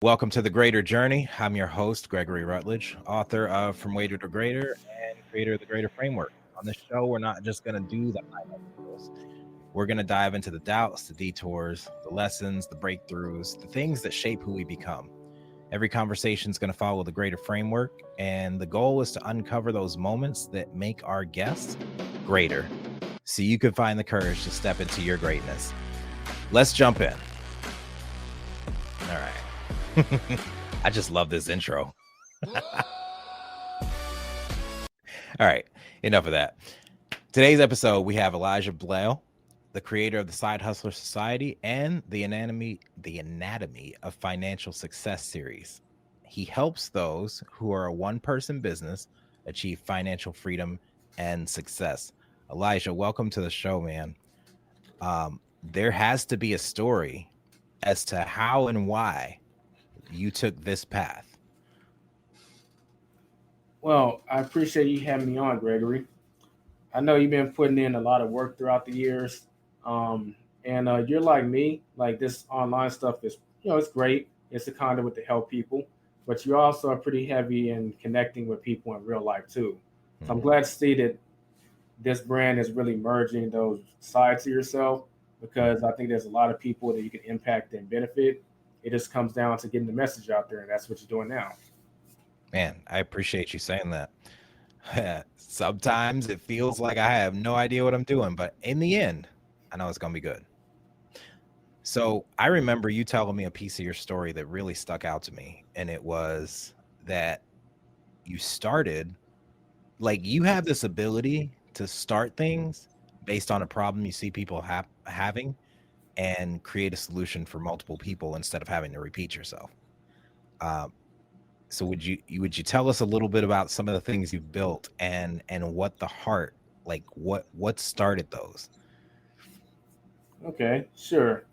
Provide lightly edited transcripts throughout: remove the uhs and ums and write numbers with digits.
Welcome to the Greater Journey. I'm your host, Gregory Rutledge, author of From Waiter to Greater and creator of the Greater Framework. On this show, we're not just going to do the highlight reels. We're going to dive into the doubts, the detours, the lessons, the breakthroughs, the things that shape who we become. Every conversation is going to follow the Greater Framework, and the goal is to uncover those moments that make our guests greater, so you can find the courage to step into your greatness. Let's jump in. All right. I just love this intro. All right, enough of that. Today's episode, we have Elijah Bilel, the creator of the Side Hustler Society and the Anatomy of Financial Success series. He helps those who are a one-person business achieve financial freedom and success. Elijah, welcome to the show, man. There has to be a story as to how and why you took this path. Well, I appreciate you having me on, Gregory. I know you've been putting in a lot of work throughout the years, and you're like me. Like this online stuff is, it's great. It's a conduit to help people, but you also are pretty heavy in connecting with people in real life too. So I'm glad to see that this brand is really merging those sides of yourself because I think there's a lot of people that you can impact and benefit. It just comes down to getting the message out there, and that's what you're doing now. Man, I appreciate you saying that. Sometimes it feels like I have no idea what I'm doing, but in the end, I know it's going to be good. So I remember you telling me a piece of your story that really stuck out to me. And it was that you started, like you have this ability to start things based on a problem you see people having and create a solution for multiple people instead of having to repeat yourself. Um, So would you tell us a little bit about some of the things you've built and what the heart, like what started those? Okay, sure.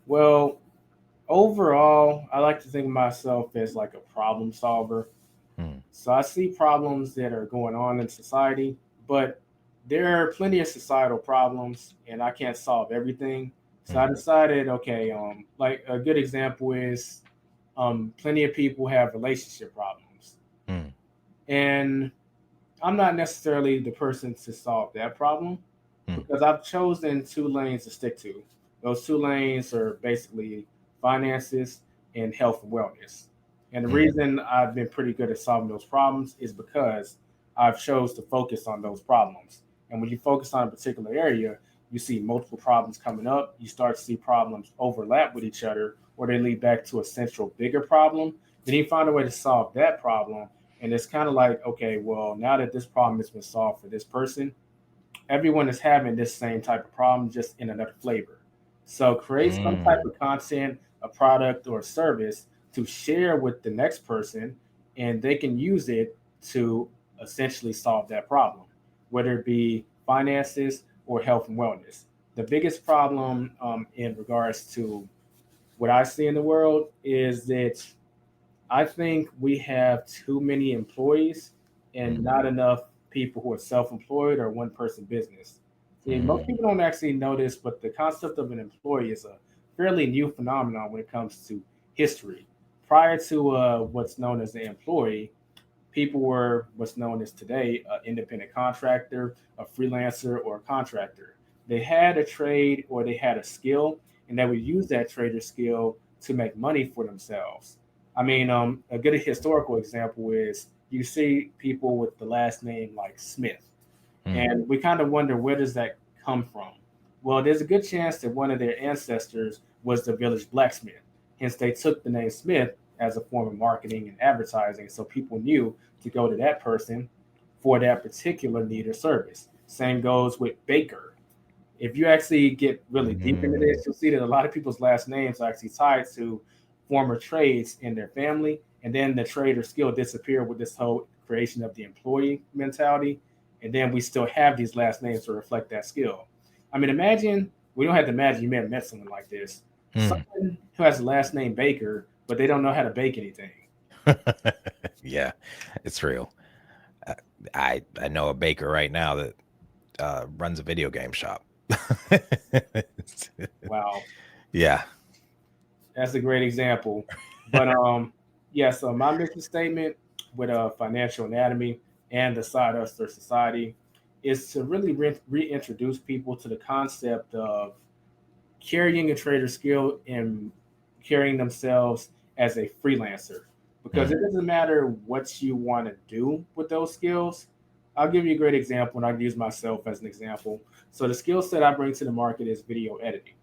Well, overall, I like to think of myself as like a problem solver. Hmm. So I see problems that are going on in society, but there are plenty of societal problems, and I can't solve everything. So I Hmm. decided, okay, like a good example is, plenty of people have relationship problems, Hmm. and I'm not necessarily the person to solve that problem Hmm. because I've chosen two lanes to stick to. Those two lanes are basically finances and health and wellness. And the Hmm. reason I've been pretty good at solving those problems is because I've chose to focus on those problems. And when you focus on a particular area, you see multiple problems coming up. You start to see problems overlap with each other, or they lead back to a central bigger problem. Then you find a way to solve that problem. And it's kind of like, okay, well, now that this problem has been solved for this person, everyone is having this same type of problem, just in another flavor. So create some type Hmm. of content, a product, or a service to share with the next person, and they can use it to essentially solve that problem, whether it be finances or health and wellness. The biggest problem in regards to what I see in the world is that I think we have too many employees and Hmm. not enough people who are self-employed or one-person business. See, most Hmm. people don't actually know this, but the concept of an employee is a fairly new phenomenon when it comes to history. Prior to what's known as the employee, people were what's known as today an independent contractor, a freelancer, or a contractor. They had a trade or they had a skill, and they would use that trade or skill to make money for themselves. I mean, a good historical example is you see people with the last name like Smith, Hmm. and we kind of wonder where does that come from? Well, there's a good chance that one of their ancestors was the village blacksmith. Hence, they took the name Smith as a form of marketing and advertising, so people knew to go to that person for that particular need or service. Same goes with Baker. If you actually get really deep into Hmm. this, you'll see that a lot of people's last names are actually tied to former trades in their family, and then the trade or skill disappeared with this whole creation of the employee mentality, and then we still have these last names to reflect that skill. I mean, imagine we don't have to imagine you may have met someone like this, Hmm. someone who has the last name Baker, but they don't know how to bake anything. Yeah, it's real. Uh, I know a baker right now that runs a video game shop. Wow, Yeah. that's a great example. But yeah. So my mission statement with a financial anatomy and the side hustler society is to really reintroduce people to the concept of carrying a trader skill and carrying themselves as a freelancer, because Mm, it doesn't matter what you want to do with those skills. I'll give you a great example, and I can use myself as an example. So the skill set I bring to the market is video editing.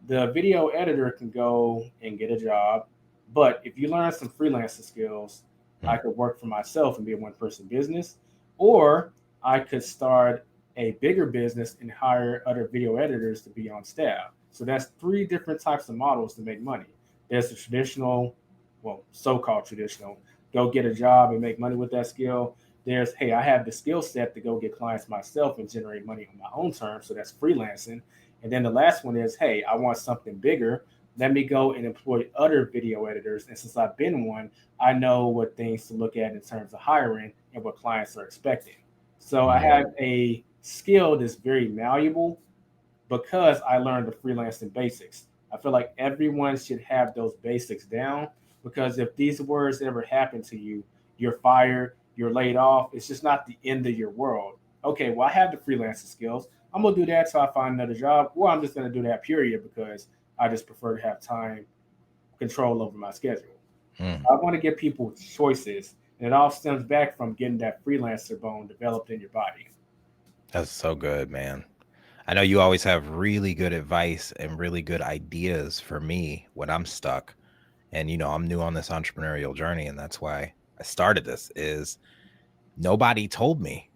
The video editor can go and get a job, but if you learn some freelancing skills, I mm, could work for myself and be a one person business, or I could start a bigger business and hire other video editors to be on staff. So that's three different types of models to make money. There's the traditional, well, so called traditional, go get a job and make money with that skill. There's, hey, I have the skill set to go get clients myself and generate money on my own terms. So that's freelancing. And then the last one is, hey, I want something bigger. Let me go and employ other video editors. And since I've been one, I know what things to look at in terms of hiring and what clients are expecting. So I mm. have a skill that's very malleable because I learned the freelancing basics. I feel like everyone should have those basics down, because if these words ever happen to you, you're fired, you're laid off, it's just not the end of your world. Okay, well, I have the freelancing skills. I'm going to do that till I find another job, or I'm just going to do that, period, because I just prefer to have time control over my schedule. Mm. I want to give people choices, and it all stems back from getting that freelancer bone developed in your body. That's so good, man. I know you always have really good advice and really good ideas for me when I'm stuck. And I'm new on this entrepreneurial journey, and that's why I started this. Is nobody told me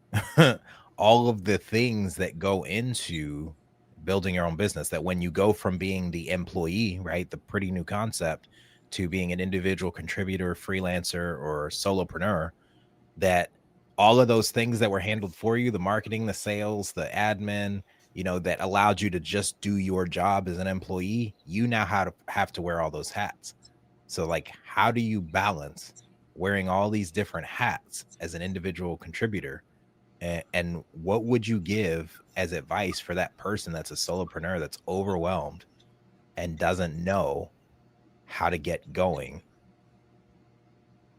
all of the things that go into building your own business, that when you go from being the employee, right, the pretty new concept, to being an individual contributor, freelancer, or solopreneur, that all of those things that were handled for you, the marketing, the sales, the admin, that allowed you to just do your job as an employee, you now have to wear all those hats. So, like, how do you balance wearing all these different hats as an individual contributor? And what would you give as advice for that person that's a solopreneur that's overwhelmed and doesn't know how to get going?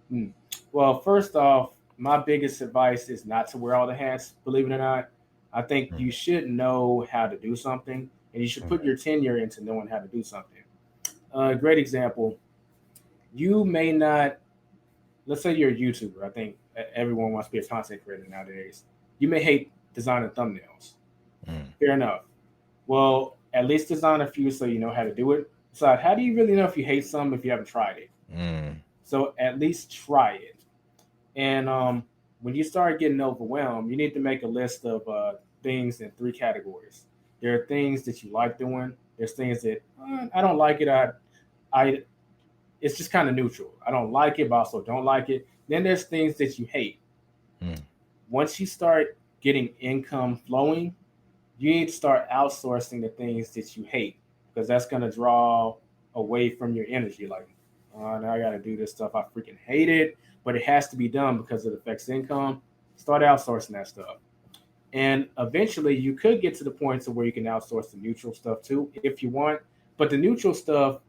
Hmm. Well, first off, my biggest advice is not to wear all the hats, believe it or not. I think Mm, you should know how to do something, and you should put okay. your tenure into knowing how to do something. A great example, you may not, let's say you're a YouTuber. I think everyone wants to be a content creator nowadays. You may hate designing thumbnails. Mm, Fair enough. Well, at least design a few so you know how to do it. So, how do you really know if you hate something if you haven't tried it? mm, So, at least try it. And when you start getting overwhelmed, you need to make a list of things in three categories. There are things that you like doing. There's things that I don't like it. I it's just kind of neutral. I don't like it, but also don't like it. Then there's things that you hate. mm, Once you start getting income flowing, you need to start outsourcing the things that you hate, because that's going to draw away from your energy. Like, oh, now I got to do this stuff. I freaking hate it, but it has to be done because it affects income. Start outsourcing that stuff. And eventually you could get to the point to where you can outsource the neutral stuff too if you want. But the neutral stuff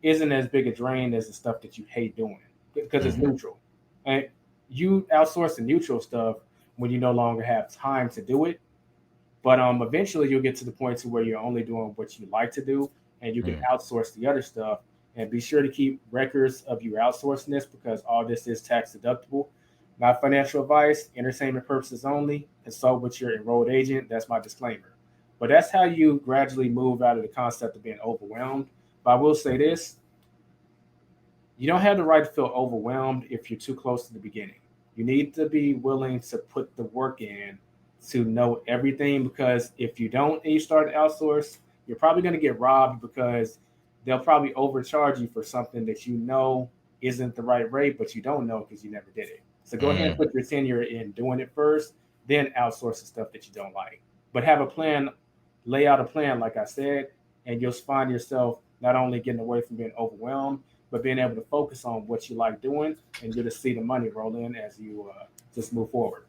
isn't as big a drain as the stuff that you hate doing, because it's mhm, neutral. And you outsource the neutral stuff when you no longer have time to do it, but eventually you'll get to the point to where you're only doing what you like to do, and you can mm. outsource the other stuff. And be sure to keep records of you outsourcing this, because all this is tax deductible. Not financial advice, entertainment purposes only. Consult with your enrolled agent. That's my disclaimer. But that's how you gradually move out of the concept of being overwhelmed. But I will say this, you don't have the right to feel overwhelmed if you're too close to the beginning. You need to be willing to put the work in to know everything, because if you don't and you start to outsource, you're probably going to get robbed, because they'll probably overcharge you for something that you know isn't the right rate, but you don't know because you never did it. So go ahead and Mm. put your tenure in doing it first, then outsource the stuff that you don't like. But have a plan, lay out a plan, like I said, and you'll find yourself not only getting away from being overwhelmed, but being able to focus on what you like doing, and you'll just see the money roll in as you just move forward.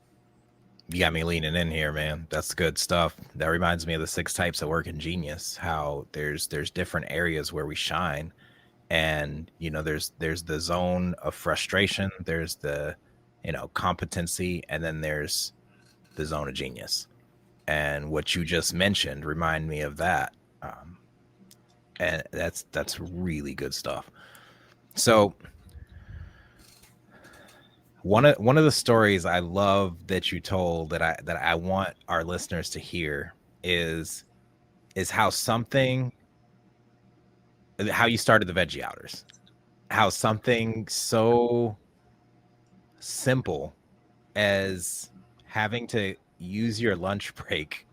You got me leaning in here, man. That's good stuff. That reminds me of the six types of work in Genius. How there's different areas where we shine, And there's the zone of frustration, there's the competency, and then there's the zone of genius. And what you just mentioned remind me of that. And that's really good stuff. So one of the stories I love that you told that I want our listeners to hear is how you started the Veggie Outers. How something so simple as having to use your lunch break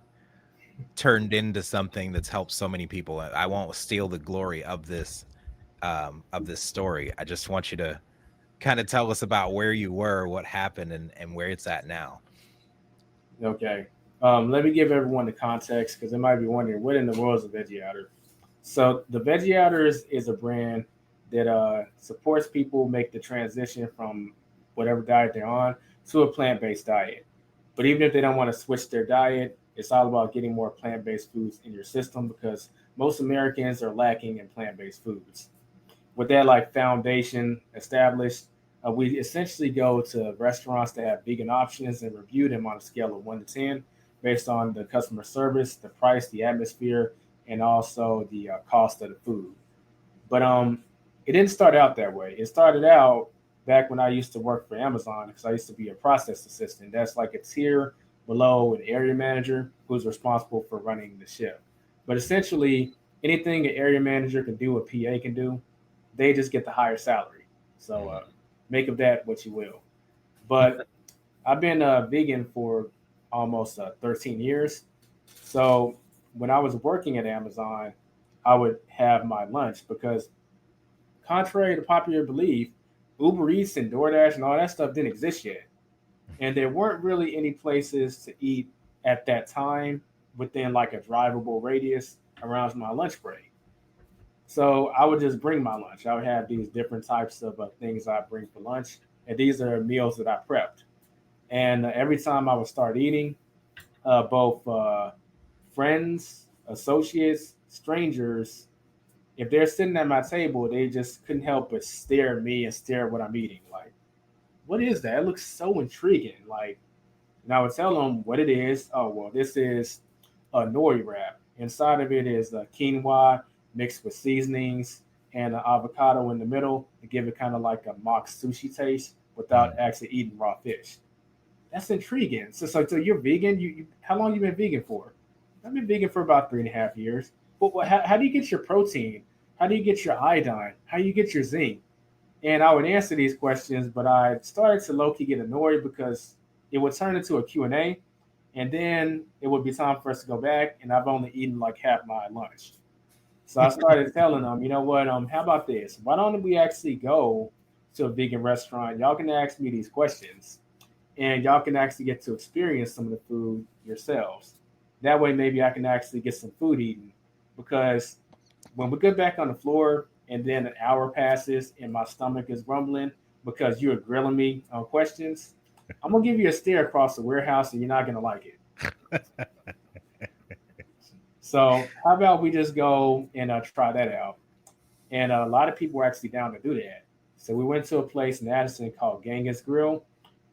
turned into something that's helped so many people. I won't steal the glory of this story. I just want you to kind of tell us about where you were, what happened, and where it's at now. Okay. Let me give everyone the context because they might be wondering what in the world is a Veggie Outer. So the Veggie Outers is a brand that supports people make the transition from whatever diet they're on to a plant-based diet. But even if they don't want to switch their diet, it's all about getting more plant-based foods in your system because most Americans are lacking in plant-based foods. With that like foundation established, we essentially go to restaurants that have vegan options and review them on a scale of 1 to 10, based on the customer service, the price, the atmosphere, and also the cost of the food. But it didn't start out that way. It started out back when I used to work for Amazon because I used to be a process assistant. That's like a tier below an area manager who's responsible for running the shift. But essentially, anything an area manager can do, a PA can do, they just get the higher salary. So make of that what you will. But I've been vegan for almost 13 years. So when I was working at Amazon, I would have my lunch because, contrary to popular belief, Uber Eats and DoorDash and all that stuff didn't exist yet. And there weren't really any places to eat at that time within like a drivable radius around my lunch break. So I would just bring my lunch. I would have these different types of things I bring for lunch. And these are meals that I prepped. And every time I would start eating, both friends, associates, strangers, if they're sitting at my table, they just couldn't help but stare at me and stare at what I'm eating. Like, what is that? It looks so intriguing. Like, and I would tell them what it is. Oh, well, this is a nori wrap. Inside of it is quinoa mixed with seasonings and an avocado in the middle to give it kind of like a mock sushi taste without actually eating raw fish. That's intriguing. So you're vegan. You how long you been vegan for? I've been vegan for about 3.5 years. But how do you get your protein? How do you get your iodine? How do you get your zinc? And I would answer these questions, but I started to low key get annoyed because it would turn into a Q&A, and then it would be time for us to go back, and I've only eaten like half my lunch. So I started telling them, you know what, how about this? Why don't we actually go to a vegan restaurant? Y'all can ask me these questions, and y'all can actually get to experience some of the food yourselves. That way, maybe I can actually get some food eaten. Because when we get back on the floor and then an hour passes and my stomach is rumbling because you're grilling me on questions, I'm gonna give you a stare across the warehouse and you're not gonna like it. So how about we just go and try that out? And a lot of people were actually down to do that. So we went to a place in Addison called Genghis Grill.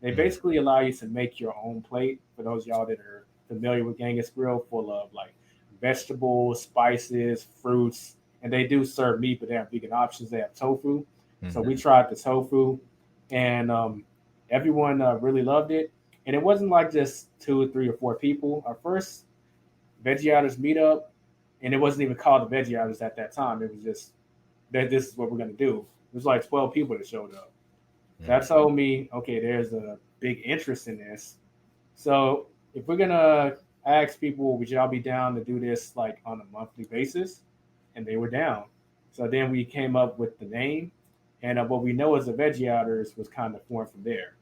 They Mm. basically allow you to make your own plate. For those of y'all that are familiar with Genghis Grill, full of like vegetables, spices, fruits, and they do serve meat, but they have vegan options. They have tofu. So we Mhm. tried the tofu, and everyone really loved it. And it wasn't like just two or three or four people. Our first Veggie Outers meetup, and it wasn't even called the Veggie Outers at that time. It was just that this is what we're gonna do. It was like 12 people that showed up. That Mm. told me, okay, there's a big interest in this. So if we're gonna ask people, would y'all be down to do this like on a monthly basis? And they were down. So then we came up with the name, and what we know as the Veggie Outers was kind of formed from there.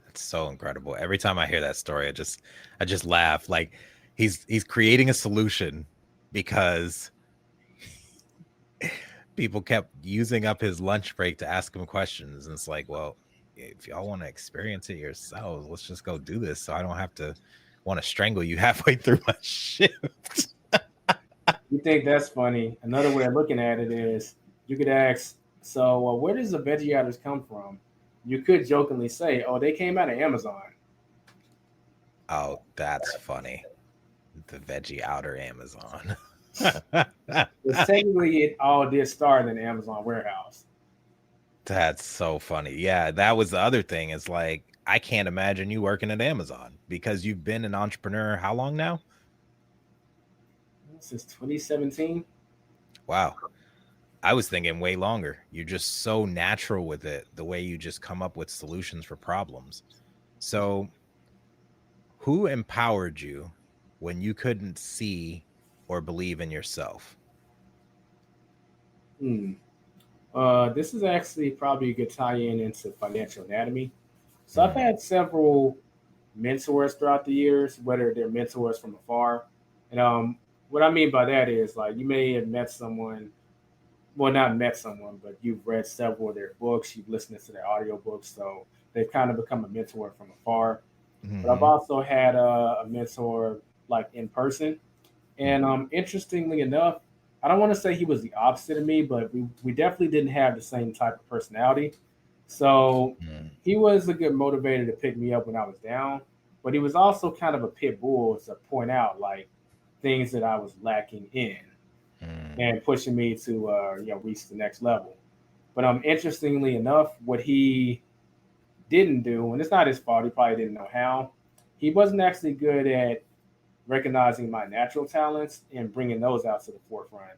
That's so incredible. Every time I hear that story, I just laugh. Like he's creating a solution because people kept using up his lunch break to ask him questions. And it's like, well, if y'all want to experience it yourselves, let's just go do this. So I don't have to want to strangle you halfway through my shift. You think that's funny? Another way of looking at it is You could ask, so where does the Veggie Outers come from? You could jokingly say, oh, they came out of Amazon. Oh, that's funny. The Veggie Outer Amazon. Because technically, it all did start in an Amazon warehouse. That's so funny. Yeah, that was the other thing. Is like I can't imagine you working at Amazon because you've been an entrepreneur how long now? Since 2017. Wow. I was thinking way longer. You're just so natural with it, the way you just come up with solutions for problems. So, who empowered you when you couldn't see or believe in yourself? Hmm. This is actually probably a good tie-in into financial anatomy. So I've Mm, had several mentors throughout the years, whether they're mentors from afar. And what I mean by that is like you may have met someone, well, not met someone, but you've read several of their books, you've listened to their audiobooks, so they've kind of become a mentor from afar. But I've mm-hmm, also had a mentor like in person. And interestingly enough, I don't want to say he was the opposite of me, but we definitely didn't have the same type of personality. So mm, he was a good motivator to pick me up when I was down, but he was also kind of a pit bull to point out like things that I was lacking in mm, and pushing me to reach the next level. But interestingly enough, what he didn't do, and it's not his fault, he probably didn't know how. He wasn't actually good at recognizing my natural talents and bringing those out to the forefront.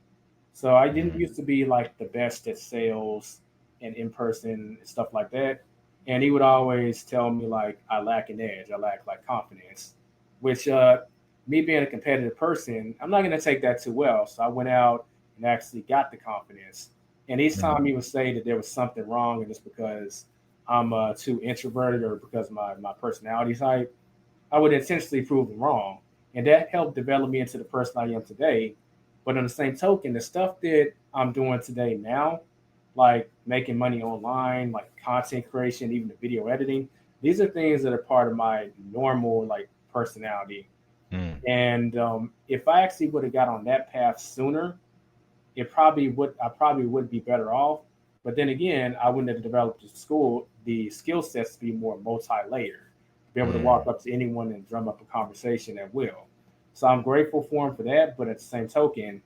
So I didn't mm, used to be like the best at sales and in person stuff like that. And he would always tell me like I lack an edge, I lack like confidence, which me being a competitive person, I'm not going to take that too well. So I went out and actually got the confidence. And each time mm, he would say that there was something wrong and it's because I'm too introverted or because of my personality type, I would intentionally prove them wrong. And that helped develop me into the person I am today. But on the same token, the stuff that I'm doing today now, like making money online, like content creation, even the video editing, these are things that are part of my normal like personality. mm. And if I actually would have got on that path sooner, I probably would be better off. But then again, I wouldn't have developed the skill sets to be more multi-layered, to be able to walk Mm. up to anyone and drum up a conversation at will. So I'm grateful for him for that. But at the same token,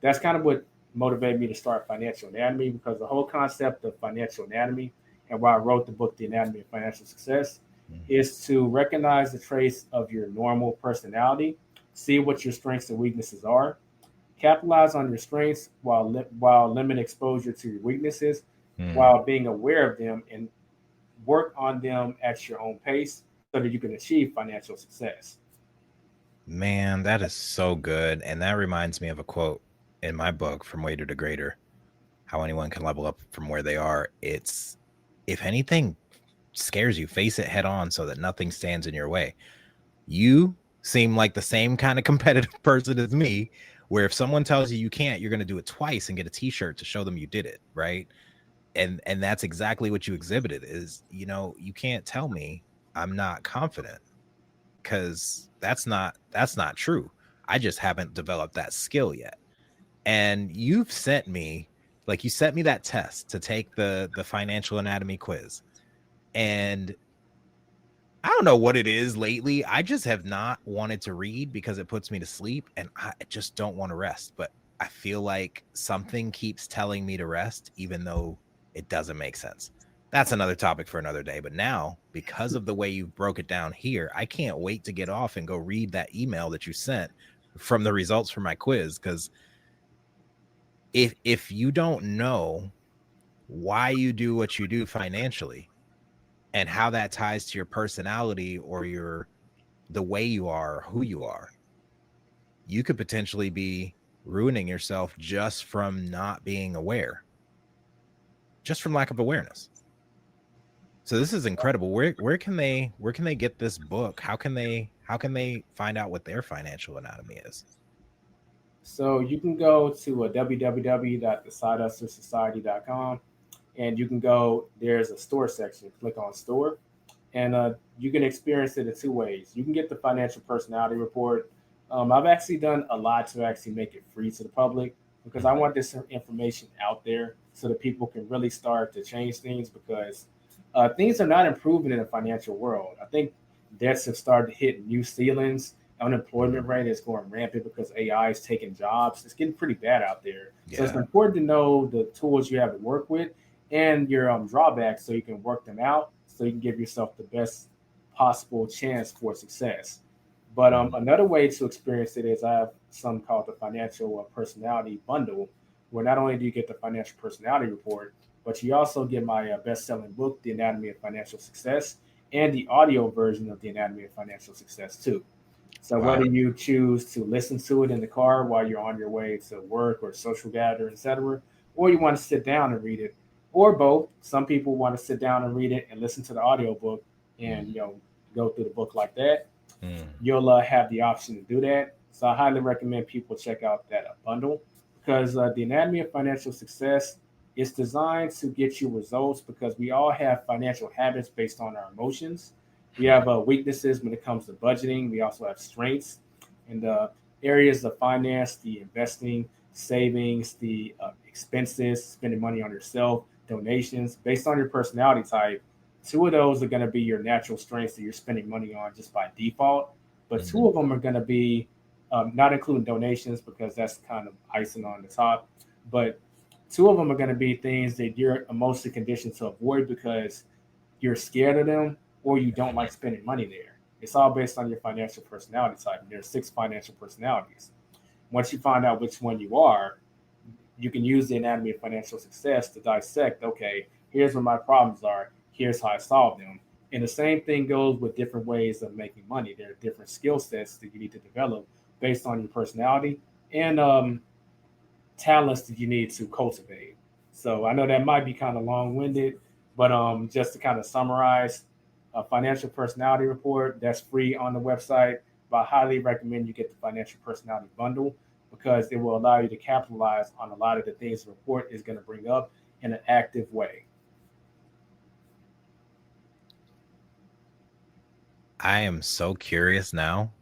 that's kind of what motivated me to start financial anatomy, because the whole concept of financial anatomy and why I wrote the book, The Anatomy of Financial Success, Mm. is to recognize the traits of your normal personality, see what your strengths and weaknesses are, capitalize on your strengths while limit exposure to your weaknesses, Mm. while being aware of them and work on them at your own pace so that you can achieve financial success. Man, that is so good. And that reminds me of a quote in my book, From Waiter to Greater, How Anyone Can Level Up from Where They Are. It's if anything scares you, face it head on so that nothing stands in your way. You seem like the same kind of competitive person as me, where if someone tells you you can't, you're going to do it twice and get a t-shirt to show them you did it, right? And that's exactly what you exhibited is, you can't tell me I'm not confident because that's not true. I just haven't developed that skill yet. And you've sent me like you sent me that test to take the financial anatomy quiz. And I don't know what it is lately. I just have not wanted to read because it puts me to sleep and I just don't want to rest. But I feel like something keeps telling me to rest, even though it doesn't make sense. That's another topic for another day. But now, because of the way you broke it down here, I can't wait to get off and go read that email that you sent from the results for my quiz. Because if you don't know why you do what you do financially and how that ties to your personality or the way you are, who you are, you could potentially be ruining yourself just from not being aware, just from lack of awareness. So this is incredible. Where can they get this book? How can they find out what their financial anatomy is? So you can go to www.thesidehustlersociety.com and you can go, there's a store section, click on store, and you can experience it in two ways. You can get the financial personality report. I've actually done a lot to actually make it free to the public. because I want this information out there so that people can really start to change things, because things are not improving in the financial world. I think debts have started to hit new ceilings. Unemployment rate is going rampant because AI is taking jobs. It's getting pretty bad out there. So it's Yeah. important to know the tools you have to work with and your drawbacks, so you can work them out, so you can give yourself the best possible chance for success. But Mhm. another way to experience it is I have something called the financial personality bundle, where not only do you get the financial personality report, but you also get my best-selling book, The Anatomy of Financial Success, and the audio version of The Anatomy of Financial Success too. So whether Wow. you choose to listen to it in the car while you're on your way to work or social gather, etc., or you want to sit down and read it, or both. Some people want to sit down and read it and listen to the audiobook and go through the book like that. Mm. You'll have the option to do that. So I highly recommend people check out that bundle, because the Anatomy of Financial Success is designed to get you results, because we all have financial habits based on our emotions. We have weaknesses when it comes to budgeting. We also have strengths in the areas of finance, the investing, savings, the expenses, spending money on yourself, donations. Based on your personality type, two of those are going to be your natural strengths that you're spending money on just by default, but two Mhm. of them are going to be not including donations, because that's kind of icing on the top. But two of them are going to be things that you're emotionally conditioned to avoid because you're scared of them, or you don't like spending money there. It's all based on your financial personality type. And there are six financial personalities. Once you find out which one you are, you can use the Anatomy of Financial Success to dissect, okay, here's where my problems are, here's how I solve them. And the same thing goes with different ways of making money. There are different skill sets that you need to develop based on your personality, and talents that you need to cultivate. So I know that might be kind of long winded, but just to kind of summarize, a financial personality report that's free on the website. But I highly recommend you get the financial personality bundle, because it will allow you to capitalize on a lot of the things the report is going to bring up in an active way. I am so curious now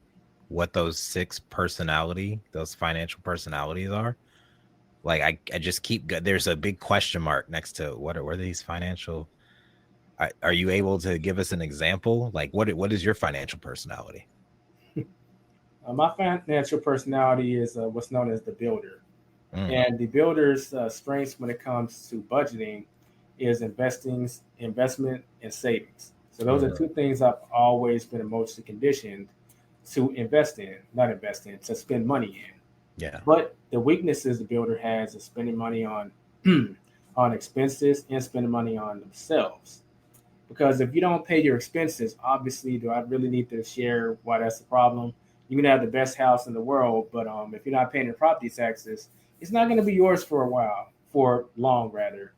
what those those financial personalities are. Like I just there's a big question mark next to what are these financial. Are you able to give us an example? Like what is your financial personality? My financial personality is what's known as the builder. Mm. And the builder's strengths when it comes to budgeting is investment, and savings. So those are Mm. two things I've always been emotionally conditioned to invest in, not invest in, to spend money in. Yeah. But the weaknesses the builder has is spending money on on expenses and spending money on themselves. Because if you don't pay your expenses, obviously, do I really need to share why that's the problem? You can have the best house in the world, but if you're not paying your property taxes, it's not going to be yours for a while, for long rather.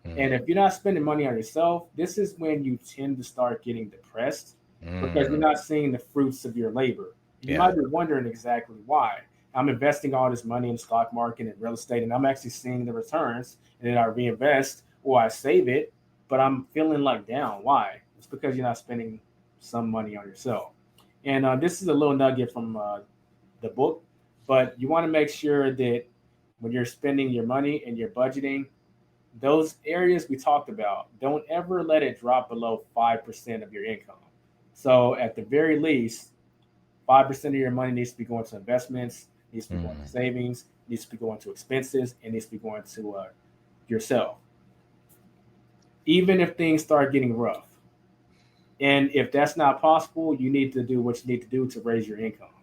And Mm. if you're not spending money on yourself, this is when you tend to start getting depressed, because you're Mm. not seeing the fruits of your labor. You Yeah. might be wondering exactly why. I'm investing all this money in the stock market and real estate, and I'm actually seeing the returns, and then I reinvest or I save it, but I'm feeling like down. Why? It's because you're not spending some money on yourself. And this is a little nugget from the book, but you want to make sure that when you're spending your money and you're budgeting, those areas we talked about, don't ever let it drop below 5% of your income. So at the very least, 5% of your money needs to be going to investments, needs to be going to Mm. savings, needs to be going to expenses, and needs to be going to yourself. Even if things start getting rough. And if that's not possible, you need to do what you need to do to raise your income,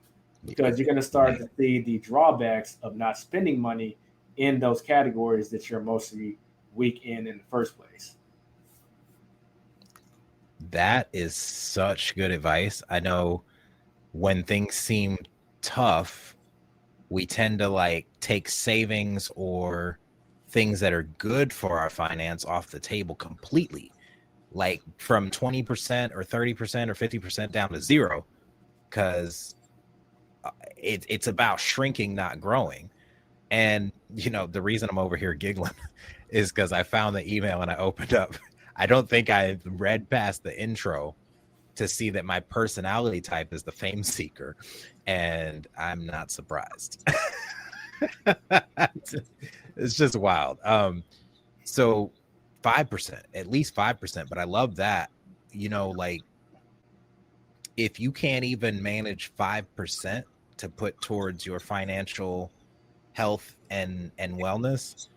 because you're going to start Yeah. to see the drawbacks of not spending money in those categories that you're mostly weak in the first place. That is such good advice. I know when things seem tough, we tend to like take savings or things that are good for our finance off the table completely, like from 20% or 30% or 50% down to zero, because it's about shrinking, not growing. And the reason I'm over here giggling is because I found the email and I opened up. I don't think I read past the intro to see that my personality type is the fame seeker, and I'm not surprised. It's just wild. So 5%, at least 5%, but I love that. Like if you can't even manage 5% to put towards your financial health and wellness,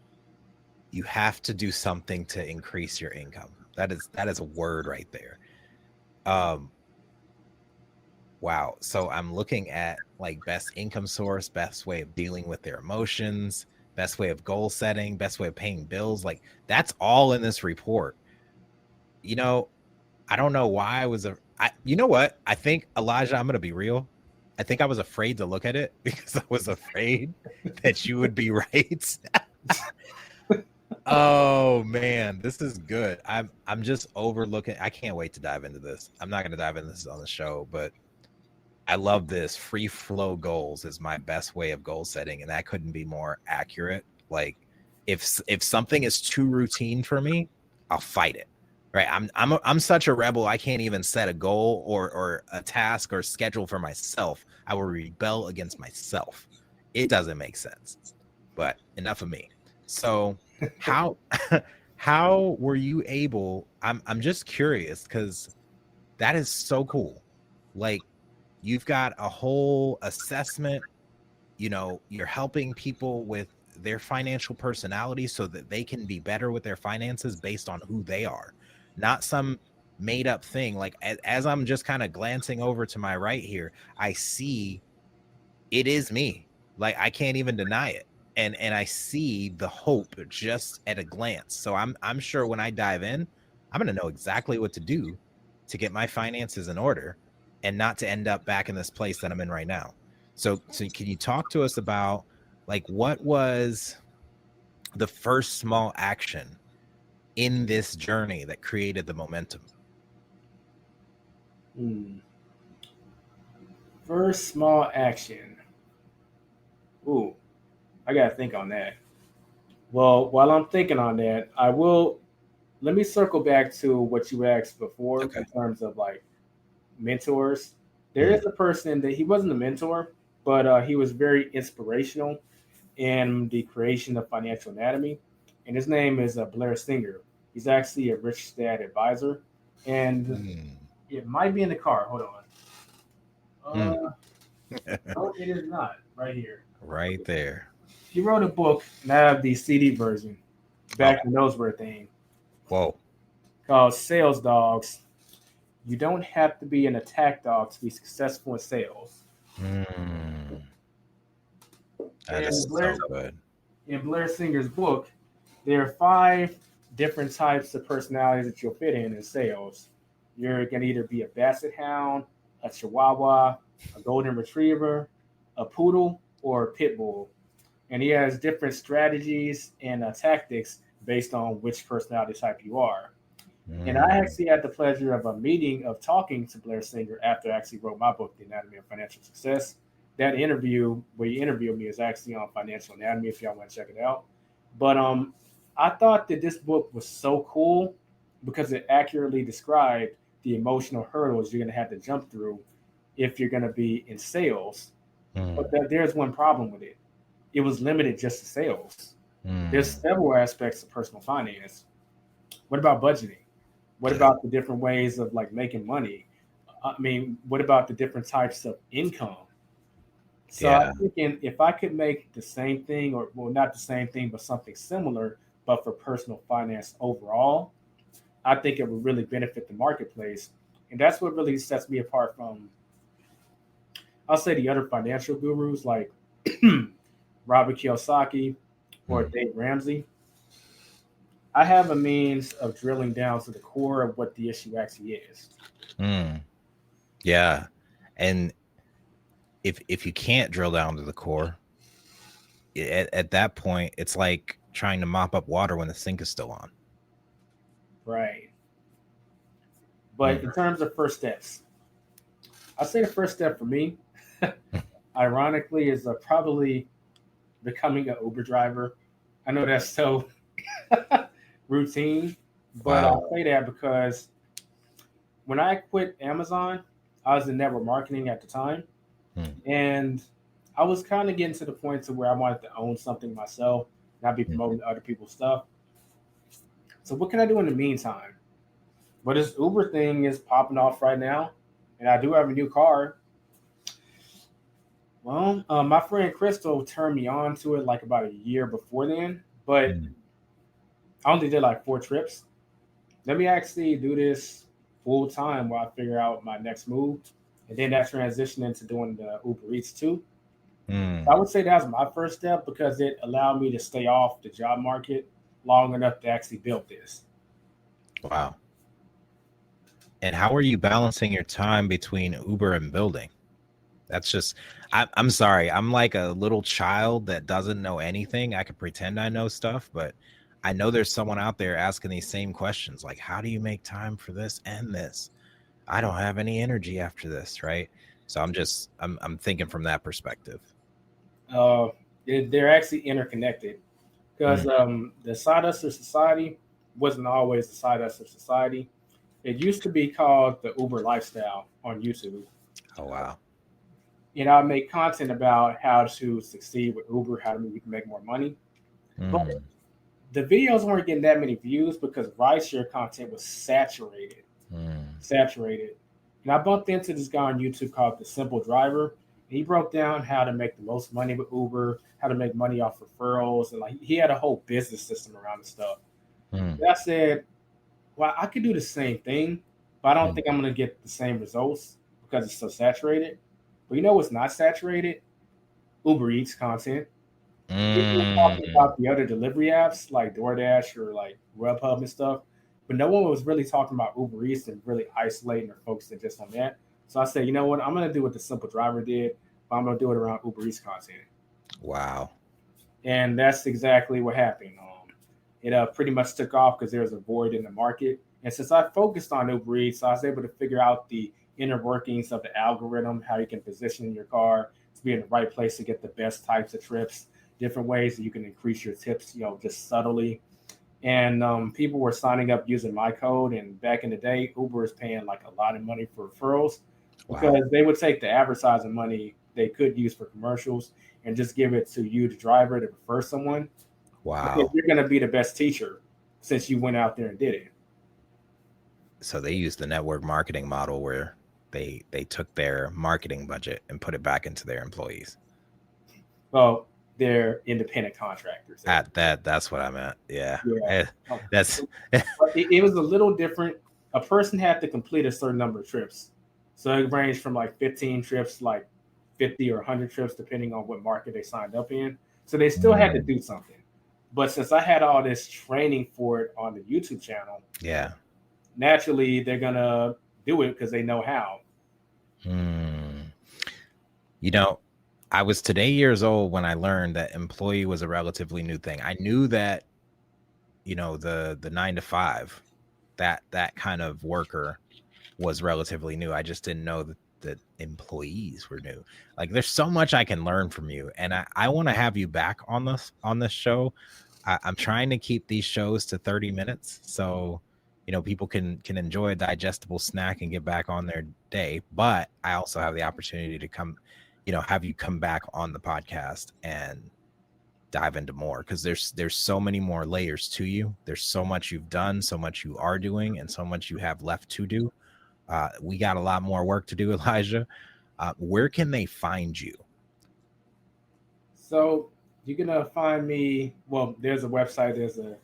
you have to do something to increase your income. That is a word right there. Um wow. So I'm looking at like best income source, best way of dealing with their emotions, best way of goal setting, best way of paying bills. Like that's all in this report. You know, I don't know why you know what? I think, Elijah, I'm going to be real. I think I was afraid to look at it because I was afraid that you would be right. Oh man, this is good. I'm just overlooking. I can't wait to dive into this. I'm not going to dive into this on the show, but I love this. Free flow goals is my best way of goal setting, and that couldn't be more accurate. Like if something is too routine for me, I'll fight it. Right? I'm such a rebel. I can't even set a goal or a task or schedule for myself. I will rebel against myself. It doesn't make sense. But enough of me. So how how were you able? I'm just curious because that is so cool. Like you've got a whole assessment. You're helping people with their financial personality so that they can be better with their finances based on who they are, not some made up thing. Like as I'm just kind of glancing over to my right here, I see it is me. Like I can't even deny it. And I see the hope just at a glance. So I'm sure when I dive in, I'm going to know exactly what to do to get my finances in order and not to end up back in this place that I'm in right now. So can you talk to us about like what was the first small action in this journey that created the momentum? Hmm. First small action. Ooh, I gotta think on that. Well, while I'm thinking on that, let me circle back to what you asked before Okay. in terms of like mentors. There Mm. is a person that he wasn't a mentor, but he was very inspirational in the creation of financial anatomy, and his name is Blair Singer. He's actually a rich dad advisor, and Mm. it might be in the car. Hold Mm. on. No, it is not. Right here. Right there. He wrote a book, and I have the CD version, Oh, back in those were a thing, whoa. called Sales Dogs. You don't have to be an attack dog to be successful in sales. Mm. That And is so good. In Blair Singer's book, there are 5 different types of personalities that you'll fit in sales. You're going to either be a basset hound, a chihuahua, a golden retriever, a poodle, or a pit bull. And he has different strategies and tactics based on which personality type you are. And I Mm. actually had the pleasure of a meeting of talking to Blair Singer after I actually wrote my book, The Anatomy of Financial Success. That interview where he interviewed me is actually on Financial Anatomy if y'all want to check it out. But I thought that this book was so cool because it accurately described the emotional hurdles you're going to have to jump through if you're going to be in sales. But Mm. there's one problem with it. It was limited just to sales. There's Mm. several aspects of personal finance. What about budgeting? What Yeah. about the different ways of like making money? I mean, what about the different types of income? So I'm Yeah. thinking if I could make the same thing, or well, not the same thing, but something similar, but for personal finance overall, I think it would really benefit the marketplace. And that's what really sets me apart from, I'll say, the other financial gurus like Robert Kiyosaki or Mm. Dave Ramsey. I have a means of drilling down to the core of what the issue actually is. Mm. Yeah. And if you can't drill down to the core, at that point, it's like trying to mop up water when the sink is still on. Right. But Mm. in terms of first steps, I'd say the first step for me, ironically, is probably becoming an Uber driver. I know that's so routine, but Wow. I'll say that because when I quit Amazon, I was in network marketing at the time, Mm. and I was kind of getting to the point to where I wanted to own something myself, not be Mm. promoting other people's stuff. So what can I do in the meantime? But this Uber thing is popping off right now, and I do have a new car. Well, my friend Crystal turned me on to it like about a year before then, but Mm. I only did like 4 trips. Let me actually do this full time while I figure out my next move, and then that transition into doing the Uber Eats too. I Mm. would say that was my first step because it allowed me to stay off the job market long enough to actually build this. Wow. And how are you balancing your time between Uber and building? That's just, I'm sorry. I'm like a little child that doesn't know anything. I could pretend I know stuff, but I know there's someone out there asking these same questions. Like, how do you make time for this and this? I don't have any energy after this, right? So I'm thinking from that perspective. Uh, they're actually interconnected because Mm. the side hustle society wasn't always the side hustle society. It used to be called the Uber lifestyle on YouTube. Oh, wow. I make content about how to succeed with Uber, how to you can make more money. But Mm. the videos weren't getting that many views because rideshare content was saturated. Mm. Saturated. And I bumped into this guy on YouTube called The Simple Driver. And he broke down how to make the most money with Uber, how to make money off referrals, and like he had a whole business system around the stuff. Mm. And I said, well, I could do the same thing, but I don't Mm. think I'm gonna get the same results because it's so saturated. But you know what's not saturated? Uber Eats content. People were talking Mm. about the other delivery apps like DoorDash or like Grubhub and stuff, but no one was really talking about Uber Eats and really isolating or focusing just on that. So I said, you know what? I'm gonna do what the Simple Driver did, but I'm gonna do it around Uber Eats content, Wow. and that's exactly what happened. It pretty much took off because there was a void in the market, and since I focused on Uber Eats, I was able to figure out the inner workings of the algorithm, how you can position your car to be in the right place to get the best types of trips, different ways that you can increase your tips, just subtly. And people were signing up using my code. And back in the day, Uber is paying like a lot of money for referrals Wow. because they would take the advertising money they could use for commercials and just give it to you, the driver, to refer someone because Wow. you're going to be the best teacher since you went out there and did it. So they used the network marketing model where they took their marketing budget and put it back into their employees. Well, they're independent contractors. That's what I meant. Yeah. Yeah. That's But it was a little different. A person had to complete a certain number of trips. So it ranged from like 15 trips, like 50 or 100 trips, depending on what market they signed up in. So they still had to Mm. do something. But since I had all this training for it on the YouTube channel, Yeah. naturally they're going to do it because they know how. Mm. You know, I was today years old when I learned that employee was a relatively new thing. I knew that, the 9 to 5, that kind of worker was relatively new. I just didn't know that employees were new. Like, there's so much I can learn from you, and I want to have you back on this show. I'm trying to keep these shows to 30 minutes, so people can enjoy a digestible snack and get back on their day. But I also have the opportunity to come, have you come back on the podcast and dive into more, because there's so many more layers to you. There's so much you've done, so much you are doing, and so much you have left to do. We got a lot more work to do, Elijah. Where can they find you? So you're going to find me. Well, there's a website, there's a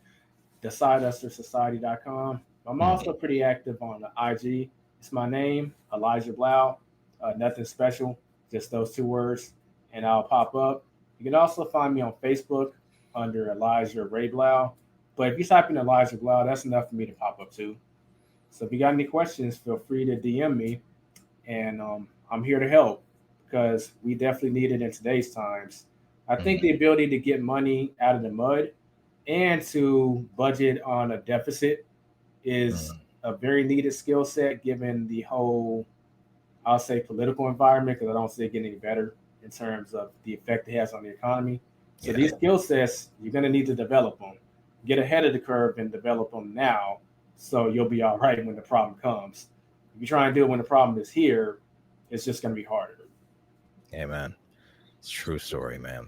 decidehustlersociety.com. I'm Mm. also pretty active on the IG. It's my name, Elijah Bilel. Nothing special, just those 2 words, and I'll pop up. You can also find me on Facebook under Elijah Ray Blau. But if you type in Elijah Blau, that's enough for me to pop up too. So if you got any questions, feel free to DM me, and I'm here to help because we definitely need it in today's times. I think Mm. the ability to get money out of the mud and to budget on a deficit is Mm. a very needed skill set given the whole, I'll say, political environment, because I don't see it getting any better in terms of the effect it has on the economy. So Yeah. these skill sets, you're going to need to develop them. Get ahead of the curve and develop them now so you'll be all right when the problem comes. If you try and do it when the problem is here, it's just going to be harder. Amen. It's a true story, man.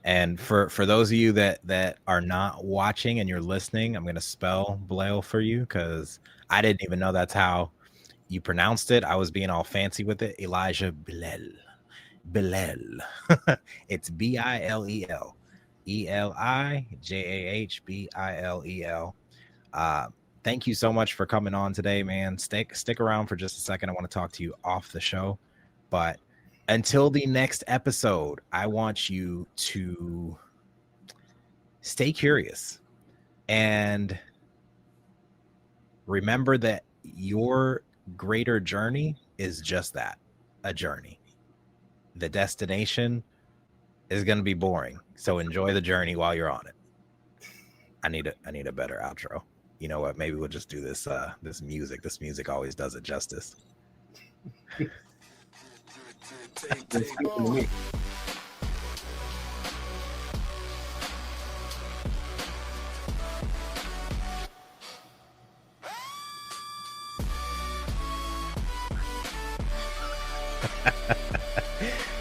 And for those of you that are not watching and you're listening, I'm gonna spell Bilel for you because I didn't even know that's how you pronounced it. I was being all fancy with it. Elijah Bilel. Bilel. It's Bilel. Elijahbilel. Thank you so much for coming on today, man. Stick around for just a second. I want to talk to you off the show. But until the next episode, I want you to stay curious and remember that your greater journey is just that, a journey. The destination is going to be boring. So enjoy the journey while you're on it. I need a better outro. You know what? Maybe we'll just do this this music. This music always does it justice.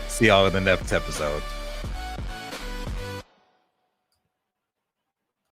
See y'all in the next episode.